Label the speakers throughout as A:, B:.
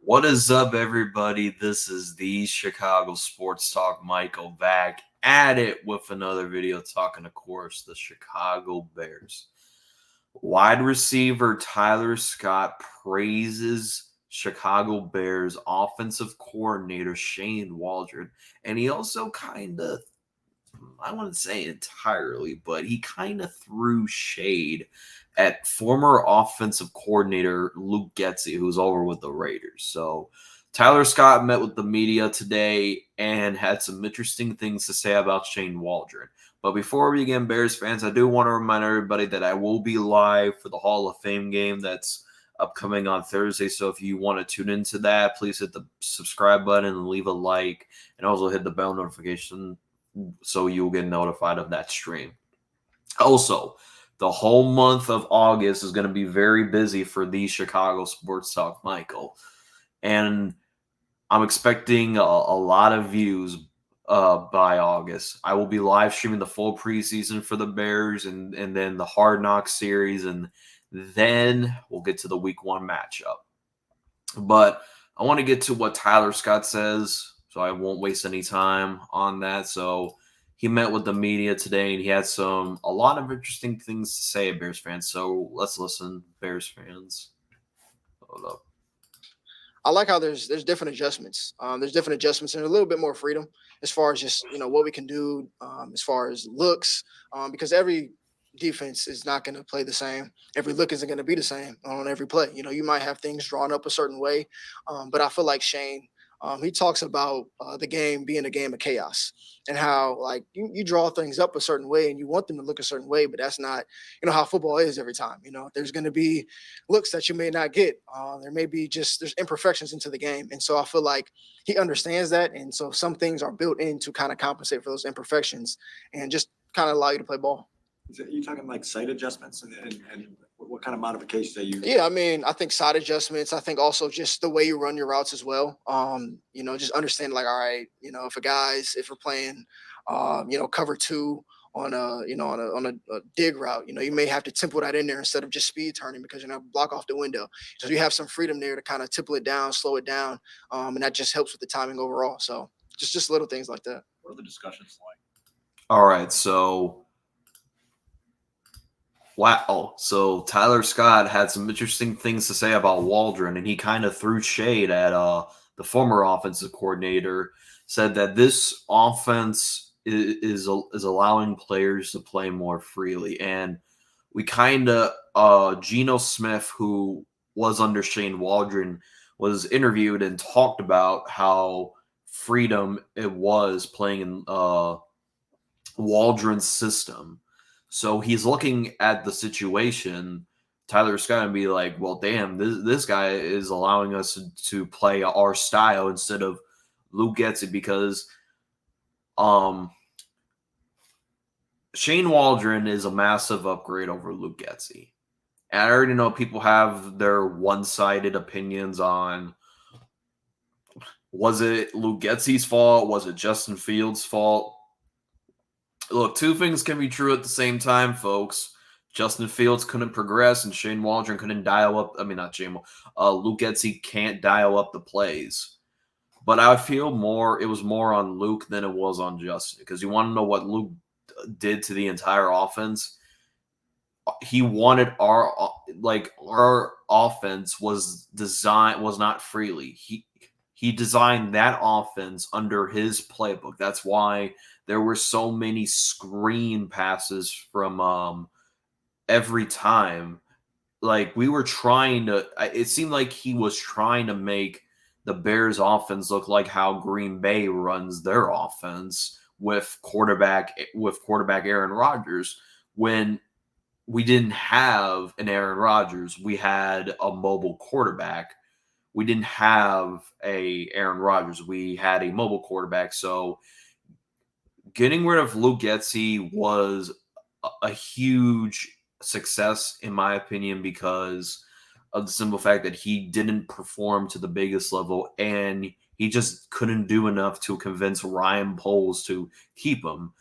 A: What is up, everybody? This is the Chicago Sports Talk. Michael back at it with another video talking, of course, the Chicago Bears. Wide receiver Tyler Scott praises Chicago Bears offensive coordinator Shane Waldron, and he also I wouldn't say entirely, but he kind of threw shade at former offensive coordinator Luke Getsy, who's over with the Raiders. So Tyler Scott met with the media today and had some interesting things to say about Shane Waldron. But before we begin, Bears fans, I do want to remind everybody that I will be live for the Hall of Fame game that's upcoming on Thursday. So if you want to tune into that, please hit the subscribe button and leave a like, and also hit the bell notification so you'll get notified of that stream. Also, the whole month of August is going to be very busy for the Chicago Sports Talk, Michael. And I'm expecting a lot of views by August. I will be live streaming the full preseason for the Bears and then the Hard Knock series, and then we'll get to the week one matchup. But I want to get to what Tyler Scott says, so I won't waste any time on that. So he met with the media today, and he had a lot of interesting things to say, Bears fans. So let's listen, Bears fans. Hold up.
B: I like how there's different adjustments. There's different adjustments and a little bit more freedom as far as just what we can do as far as looks, because every defense is not going to play the same. Every look isn't going to be the same on every play. You might have things drawn up a certain way, but I feel like Shane. He talks about the game being a game of chaos and how like you draw things up a certain way and you want them to look a certain way, but that's not how football is every time. There's going to be looks that you may not get. There may be there's imperfections into the game, and so I feel like he understands that, and so some things are built in to kind of compensate for those imperfections and just kind of allow you to play ball.
C: Are you talking like site adjustments and what kind of modifications are you?
B: Yeah, I mean, I think side adjustments. I think also just the way you run your routes as well. Just understand like, all right, if we're playing, cover two on a dig route, you may have to tempo that in there instead of just speed turning because you're gonna block off the window. So you have some freedom there to kind of tempo it down, slow it down, and that just helps with the timing overall. So just little things like that.
C: What are the discussions like?
A: All right, so wow. So Tyler Scott had some interesting things to say about Waldron, and he kind of threw shade at the former offensive coordinator. Said that this offense is allowing players to play more freely, and we kind of Geno Smith, who was under Shane Waldron, was interviewed and talked about how freedom it was playing in Waldron's system. So he's looking at the situation, Tyler Scott, and be like, well, damn, this guy is allowing us to play our style instead of Luke Getsy, because Shane Waldron is a massive upgrade over Luke Getsy. And I already know people have their one-sided opinions on, was it Luke Getsy's fault? Was it Justin Fields' fault? Look, two things can be true at the same time, folks. Justin Fields couldn't progress, and Shane Waldron couldn't dial up. I mean, not Shane. Luke Getsy can't dial up the plays. But I feel it was more on Luke than it was on Justin, because you want to know what Luke did to the entire offense. He wanted our offense was not freely. He designed that offense under his playbook. That's why there were so many screen passes from every time. Like, we were trying to – it seemed like he was trying to make the Bears' offense look like how Green Bay runs their offense with quarterback Aaron Rodgers, when we didn't have an Aaron Rodgers. We had a mobile quarterback. We didn't have a Aaron Rodgers. We had a mobile quarterback. So getting rid of Luke Getsy was a huge success, in my opinion, because of the simple fact that he didn't perform to the biggest level, and he just couldn't do enough to convince Ryan Poles to keep him.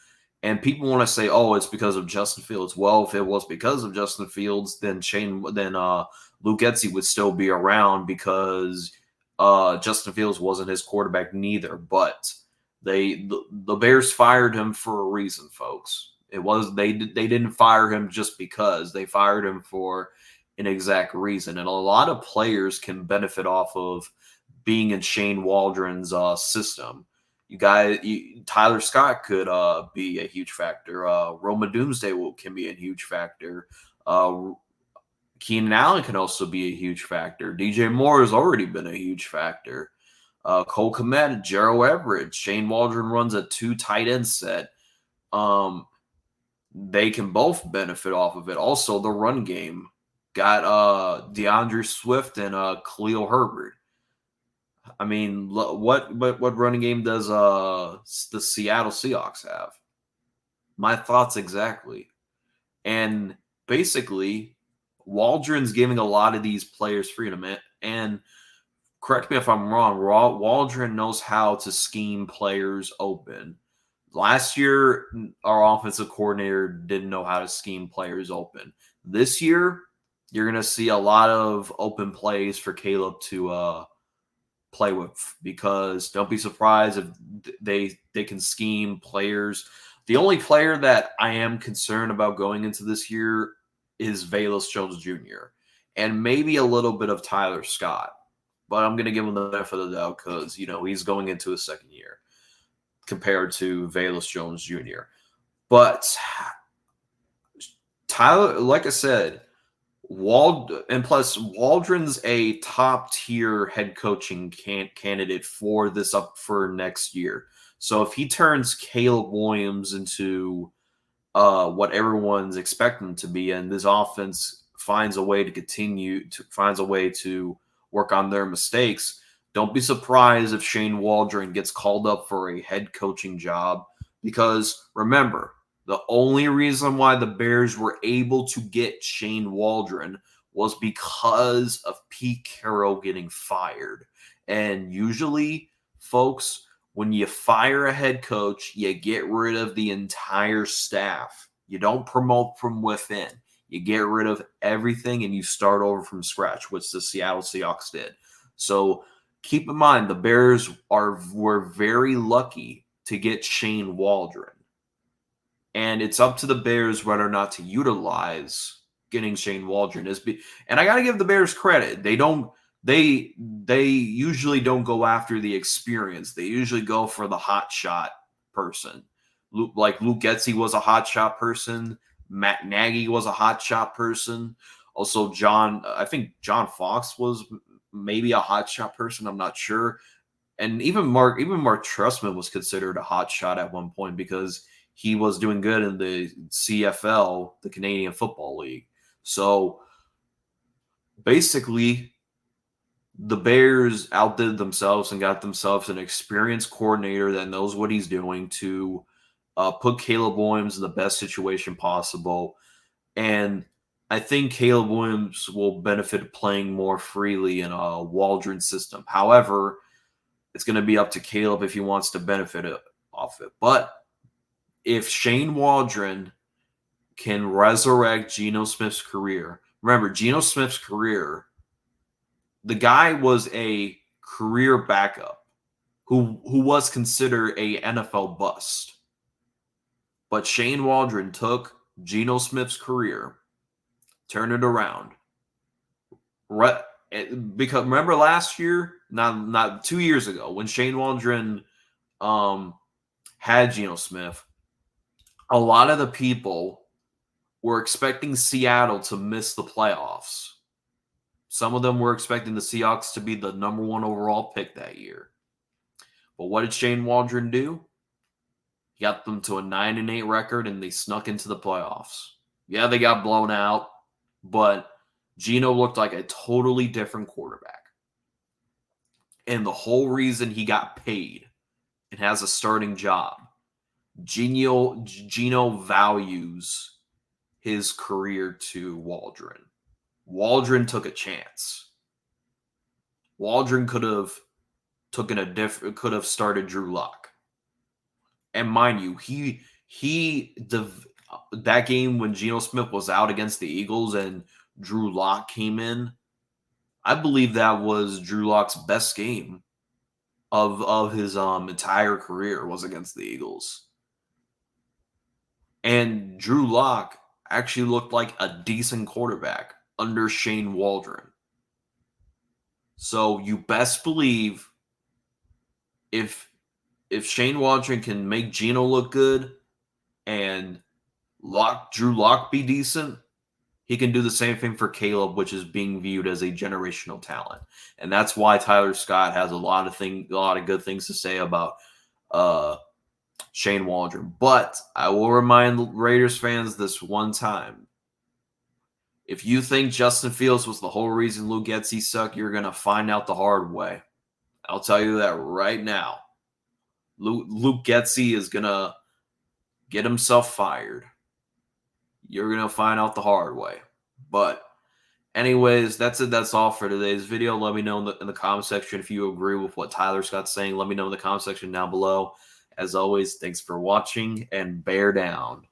A: And people want to say, "Oh, it's because of Justin Fields." Well, if it was because of Justin Fields, then Luke Getsy would still be around, because Justin Fields wasn't his quarterback neither, but the Bears fired him for a reason, folks. It was they didn't fire him just because. They fired him for an exact reason, and a lot of players can benefit off of being in Shane Waldron's system. Tyler Scott could be a huge factor. Roma Doomsday can be a huge factor. Keenan Allen can also be a huge factor. DJ Moore has already been a huge factor. Cole Kmet, Gerald Everett, Shane Waldron runs a 2 tight end set. They can both benefit off of it. Also, the run game got DeAndre Swift and Khalil Herbert. I mean, what running game does the Seattle Seahawks have? My thoughts exactly. And basically, Waldron's giving a lot of these players freedom. And correct me if I'm wrong, Waldron knows how to scheme players open. Last year, our offensive coordinator didn't know how to scheme players open. This year, you're going to see a lot of open plays for Caleb to play with, because don't be surprised if they can scheme players. The only player that I am concerned about going into this year is Velus Jones Jr. and maybe a little bit of Tyler Scott. But I'm going to give him the benefit of the doubt because, he's going into his second year compared to Velus Jones Jr. But Tyler, like I said, Waldron's a top-tier head coaching candidate for next year. So if he turns Caleb Williams into what everyone's expecting him to be, and this offense finds a way to work on their mistakes, don't be surprised if Shane Waldron gets called up for a head coaching job. Because remember, the only reason why the Bears were able to get Shane Waldron was because of Pete Carroll getting fired. And usually, folks, when you fire a head coach, you get rid of the entire staff. You don't promote from within. You get rid of everything and you start over from scratch, which the Seattle Seahawks did. So keep in mind, the Bears were very lucky to get Shane Waldron. And it's up to the Bears whether or not to utilize getting Shane Waldron. And I got to give the Bears credit. They usually don't go after the experience. They usually go for the hot shot person. Luke Getsy was a hot shot person. Matt Nagy was a hot shot person. Also, I think John Fox was maybe a hot shot person. I'm not sure. And even Mark Trestman was considered a hot shot at one point because he was doing good in the CFL, the Canadian Football League. So basically, the Bears outdid themselves and got themselves an experienced coordinator that knows what he's doing to put Caleb Williams in the best situation possible. And I think Caleb Williams will benefit playing more freely in a Waldron system. However, it's going to be up to Caleb if he wants to benefit off it. But if Shane Waldron can resurrect Geno Smith's career, remember, Geno Smith's career, the guy was a career backup who was considered a NFL bust. But Shane Waldron took Geno Smith's career, turned it around. Because remember last year, not 2 years ago, when Shane Waldron had Geno Smith, a lot of the people were expecting Seattle to miss the playoffs. Some of them were expecting the Seahawks to be the number 1 overall pick that year. But what did Shane Waldron do? He got them to a 9-8 record, and they snuck into the playoffs. Yeah, they got blown out, but Geno looked like a totally different quarterback. And the whole reason he got paid and has a starting job, Geno values his career to Waldron. Waldron took a chance. Waldron could have started Drew Lock. And mind you, that game when Geno Smith was out against the Eagles and Drew Lock came in, I believe that was Drew Lock's best game of his entire career was against the Eagles. And Drew Lock actually looked like a decent quarterback under Shane Waldron. So you best believe if Shane Waldron can make Geno look good and Drew Lock be decent, he can do the same thing for Caleb, which is being viewed as a generational talent. And that's why Tyler Scott has a lot of good things to say about Shane Waldron. But I will remind Raiders fans this one time. If you think Justin Fields was the whole reason Luke Getsy sucked, you're going to find out the hard way. I'll tell you that right now. Luke Getsy is going to get himself fired. You're going to find out the hard way. But anyways, that's it. That's all for today's video. Let me know in the comment section if you agree with what Tyler Scott's saying. Let me know in the comment section down below. As always, thanks for watching and bear down.